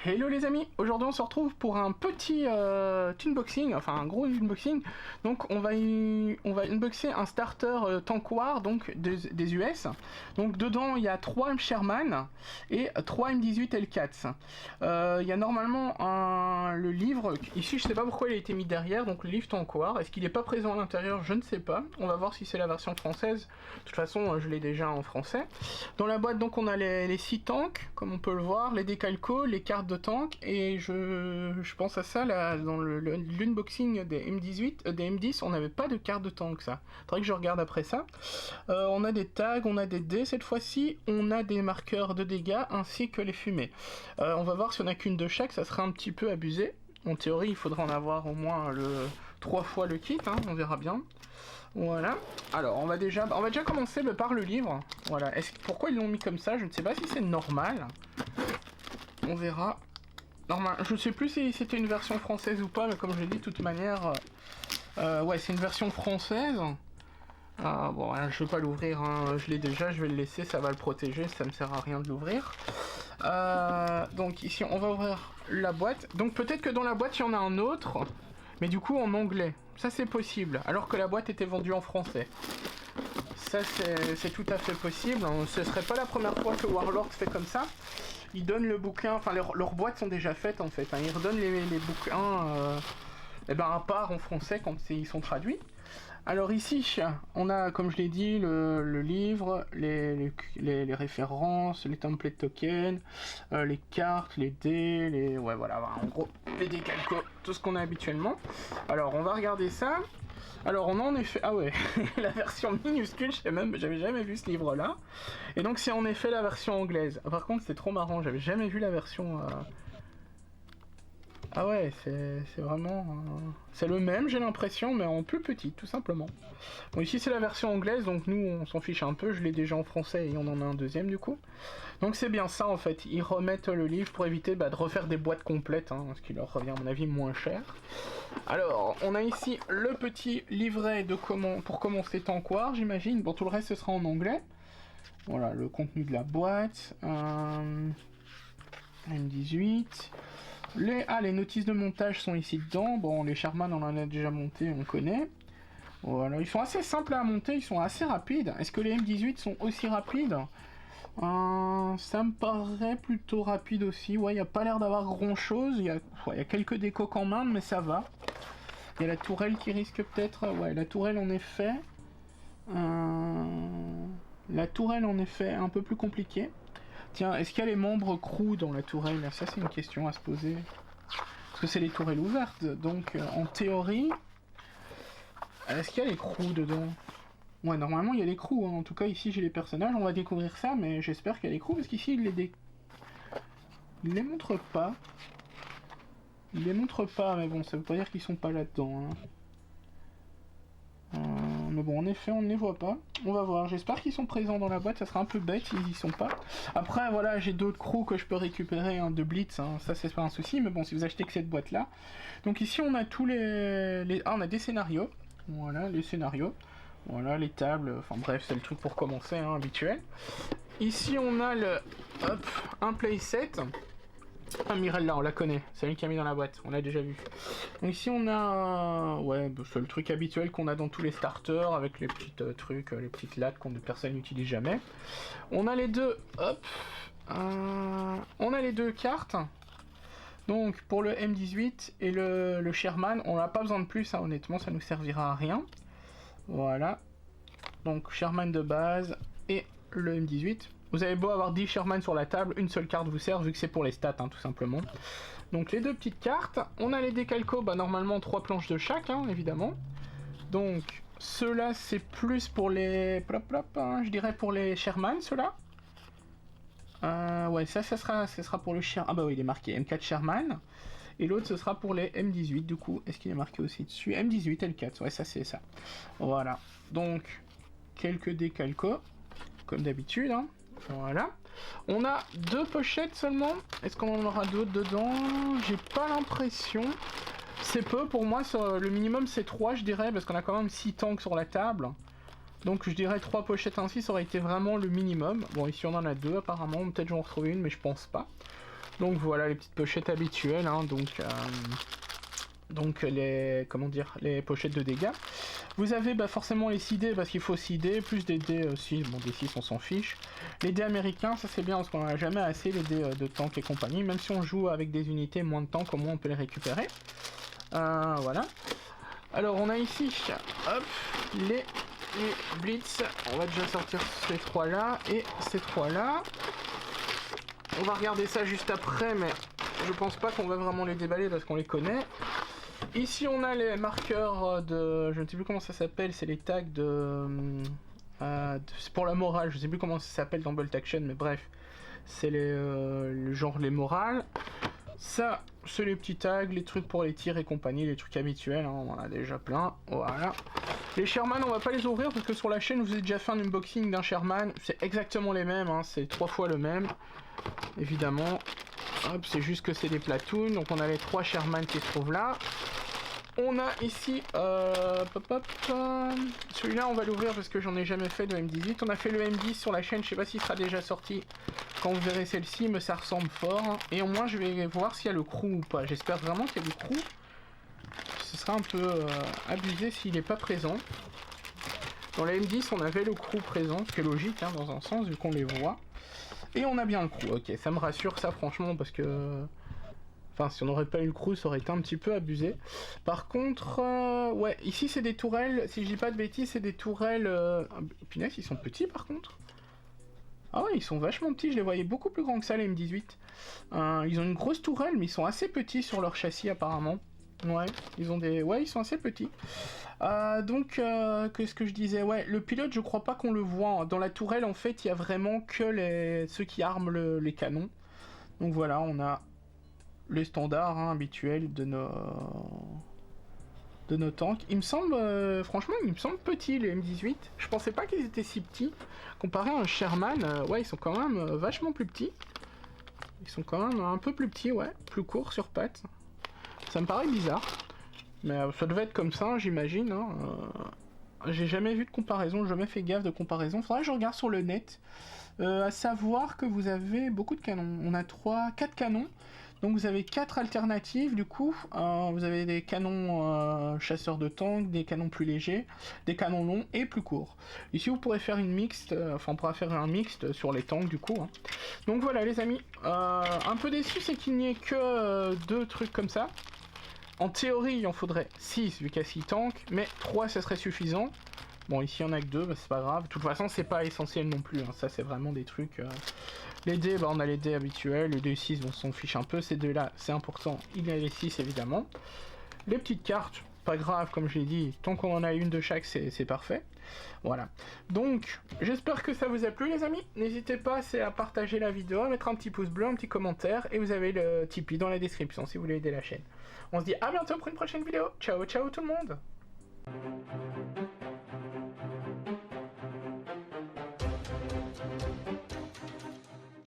Hello les amis, aujourd'hui on se retrouve pour un petit unboxing, enfin un gros unboxing. Donc on va unboxer un starter Tank War, donc des US. Donc dedans il y a 3 M Sherman et 3 M18 L4. Il y a normalement le livre, ici je sais pas pourquoi il a été mis derrière, donc le livre Tank War. Est-ce qu'il n'est pas présent à l'intérieur? Je ne sais pas. On va voir si c'est la version française. De toute façon je l'ai déjà en français. Dans la boîte donc on a les 6 tanks, comme on peut le voir, les décalcos, les cartes de tank, et je pense à ça là, dans l'unboxing des M18, des M10, on n'avait pas de carte de tank, ça. Faudrait que je regarde après ça. On a des tags, on a des dés cette fois-ci, on a des marqueurs de dégâts ainsi que les fumées. On va voir si on a qu'une de chaque, ça serait un petit peu abusé. En théorie, il faudra en avoir au moins 3 fois le kit, hein, on verra bien. Voilà. Alors, on va déjà commencer par le livre. Voilà. Pourquoi ils l'ont mis comme ça? Je ne sais pas si c'est normal. On verra. Normal. Je sais plus si c'était une version française ou pas, mais comme je l'ai dit, de toute manière... ouais, c'est une version française. Bon, je vais pas l'ouvrir, hein. Je l'ai déjà, je vais le laisser, ça va le protéger, ça me sert à rien de l'ouvrir. Donc ici, on va ouvrir la boîte. Donc peut-être que dans la boîte, il y en a un autre, mais du coup en anglais. Ça c'est possible, alors que la boîte était vendue en français. Ça c'est tout à fait possible. Ce serait pas la première fois que Warlord fait comme ça. Ils donnent le bouquin, enfin leurs boîtes sont déjà faites en fait, hein. Ils redonnent les bouquins à part en français quand ils sont traduits. Alors ici, on a, comme je l'ai dit, le livre, les références, les template tokens, les cartes, les dés, ouais voilà, en gros, les décalcos, tout ce qu'on a habituellement. Alors on va regarder ça. Alors on a en effet, ah ouais, la version minuscule, j'avais jamais vu ce livre-là. Et donc c'est en effet la version anglaise. Par contre c'est trop marrant, j'avais jamais vu la version... Ah ouais, c'est vraiment... c'est le même, j'ai l'impression, mais en plus petit, tout simplement. Bon, ici c'est la version anglaise, donc nous on s'en fiche un peu, je l'ai déjà en français et on en a un deuxième du coup. Donc c'est bien ça en fait, ils remettent le livre pour éviter de refaire des boîtes complètes, hein, ce qui leur revient à mon avis moins cher. Alors, on a ici le petit livret pour commencer Tank War, j'imagine. Bon, tout le reste ce sera en anglais. Voilà, le contenu de la boîte. M18... les notices de montage sont ici dedans. Bon, les Sherman, on en a déjà monté, on connaît. Voilà, ils sont assez simples à monter, ils sont assez rapides. Est-ce que les M18 sont aussi rapides? Ça me paraît plutôt rapide aussi. Ouais, il n'y a pas l'air d'avoir grand-chose. Il y a quelques décoques en main, mais ça va. Il y a la tourelle qui risque peut-être... Ouais, la tourelle en effet. La tourelle en effet, un peu plus compliquée. Tiens, est-ce qu'il y a les membres crew dans la tourelle? Ça, c'est une question à se poser. Parce que c'est les tourelles ouvertes, donc en théorie... Est-ce qu'il y a les crews dedans? Ouais, normalement, il y a les crews, hein. En tout cas, ici, j'ai les personnages. On va découvrir ça, mais j'espère qu'il y a les crews, parce qu'ici, il les montre pas. Il les montre pas, mais bon, ça veut pas dire qu'ils sont pas là-dedans, hein. Mais bon, en effet, on ne les voit pas. On va voir. J'espère qu'ils sont présents dans la boîte. Ça sera un peu bête s'ils y sont pas. Après, voilà, j'ai d'autres crews que je peux récupérer, hein, de Blitz. Hein. Ça, c'est pas un souci. Mais bon, si vous achetez que cette boîte-là. Donc ici, on a tous on a des scénarios. Voilà, les scénarios. Voilà, les tables. Enfin bref, c'est le truc pour commencer, hein, habituel. Ici, on a un playset. Ah, Mirella, on la connaît, c'est elle qui a mis dans la boîte, on l'a déjà vu. Donc ici on a, ouais, c'est le truc habituel qu'on a dans tous les starters, avec les petits trucs, les petites lattes que personne n'utilise jamais. On a les deux, on a les deux cartes. Donc pour le M18 et le Sherman, on n'a pas besoin de plus, hein, honnêtement, ça nous servira à rien. Voilà. Donc Sherman de base et le M18. Vous avez beau avoir 10 Sherman sur la table, une seule carte vous sert vu que c'est pour les stats, hein, tout simplement. Donc les deux petites cartes. On a les décalcos, normalement 3 planches de chaque, hein, évidemment. Donc ceux-là c'est plus pour les... hein, je dirais pour les Sherman, ceux-là. Ouais, ça sera pour le Sherman. Ah bah oui, il est marqué M4 Sherman. Et l'autre ce sera pour les M18 du coup. Est-ce qu'il est marqué aussi dessus? M18 L4, ouais, ça c'est ça. Voilà. Donc, quelques décalcos, comme d'habitude, hein. Voilà. On a 2 pochettes seulement. Est-ce qu'on en aura d'autres dedans? J'ai pas l'impression. C'est peu pour moi, le minimum c'est 3 je dirais, parce qu'on a quand même 6 tanks sur la table. Donc je dirais 3 pochettes ainsi, ça aurait été vraiment le minimum. Bon, ici on en a 2 apparemment, peut-être j'en retrouve une, mais je pense pas. Donc voilà les petites pochettes habituelles, hein, donc les, comment dire, les pochettes de dégâts. Vous avez bah, forcément les 6 dés parce qu'il faut 6 dés, plus des dés 6, bon des 6 on s'en fiche. Les dés américains, ça c'est bien parce qu'on n'en a jamais assez, les dés de tank et compagnie, même si on joue avec des unités moins de tank, au moins on peut les récupérer. Voilà. Alors on a ici, hop, les Blitz, on va déjà sortir ces 3 là et ces 3 là. On va regarder ça juste après, mais je pense pas qu'on va vraiment les déballer parce qu'on les connaît. Ici on a les marqueurs de... je ne sais plus comment ça s'appelle, c'est les tags c'est pour la morale, je ne sais plus comment ça s'appelle dans Bolt Action, mais bref. C'est le genre les morales. Ça, c'est les petits tags, les trucs pour les tirs et compagnie, les trucs habituels, hein, on en a déjà plein. Voilà. Les Sherman, on va pas les ouvrir parce que sur la chaîne, vous avez déjà fait un unboxing d'un Sherman. C'est exactement les mêmes, hein, c'est 3 fois le même. Évidemment. Hop, c'est juste que c'est des platoons. Donc on a les 3 Sherman qui se trouvent là. On a ici, celui-là on va l'ouvrir parce que j'en ai jamais fait de M18. On a fait le M10 sur la chaîne, je sais pas s'il sera déjà sorti quand vous verrez celle-ci, mais ça ressemble fort. Et au moins je vais voir s'il y a le crew ou pas. J'espère vraiment qu'il y a du crew. Ce sera un peu abusé s'il n'est pas présent. Dans la M10 on avait le crew présent, ce qui est logique hein, dans un sens vu qu'on les voit. Et on a bien le crew, ok, ça me rassure ça franchement parce que... Enfin, si on n'aurait pas eu le crew, ça aurait été un petit peu abusé. Par contre, ouais, ici c'est des tourelles, si je dis pas de bêtises, c'est des tourelles... Punaise, ils sont petits par contre. Ah ouais, ils sont vachement petits, je les voyais beaucoup plus grands que ça, les M18. Ils ont une grosse tourelle, mais ils sont assez petits sur leur châssis apparemment. Ouais, ils ont des... Ouais, ils sont assez petits. Donc, qu'est-ce que je disais? Ouais, le pilote, je crois pas qu'on le voit. Dans la tourelle, en fait, il y a vraiment que ceux qui arment les canons. Donc voilà, on a... les standards hein, habituels de nos tanks. Il me semble, franchement, il me semble petit les M18. Je pensais pas qu'ils étaient si petits. Comparé à un Sherman, ouais, ils sont quand même vachement plus petits. Ils sont quand même un peu plus petits, ouais, plus courts sur pattes. Ça me paraît bizarre. Mais ça devait être comme ça, j'imagine. Hein. J'ai jamais vu de comparaison, jamais fait gaffe de comparaison. Faudrait que je regarde sur le net. À savoir que vous avez beaucoup de canons. On a 4 canons. Donc vous avez 4 alternatives du coup. Vous avez des canons chasseurs de tanks, des canons plus légers, des canons longs et plus courts. Ici vous pourrez faire une mixte, enfin on pourra faire un mixte sur les tanks du coup. Hein. Donc voilà les amis. Un peu déçu c'est qu'il n'y ait que 2 trucs comme ça. En théorie il en faudrait 6 vu qu'il y a 6 tanks, mais 3 ça serait suffisant. Bon ici il n'y en a que 2, bah, c'est pas grave. De toute façon c'est pas essentiel non plus, hein. Ça c'est vraiment des trucs... Les dés, bah, on a les dés habituels, le dé 6 on s'en fiche un peu, ces deux là c'est important, il y a les 6 évidemment. Les petites cartes, pas grave comme je l'ai dit, tant qu'on en a une de chaque c'est parfait. Voilà, donc j'espère que ça vous a plu les amis, n'hésitez pas à partager la vidéo, à mettre un petit pouce bleu, un petit commentaire, et vous avez le Tipeee dans la description si vous voulez aider la chaîne. On se dit à bientôt pour une prochaine vidéo, ciao ciao tout le monde.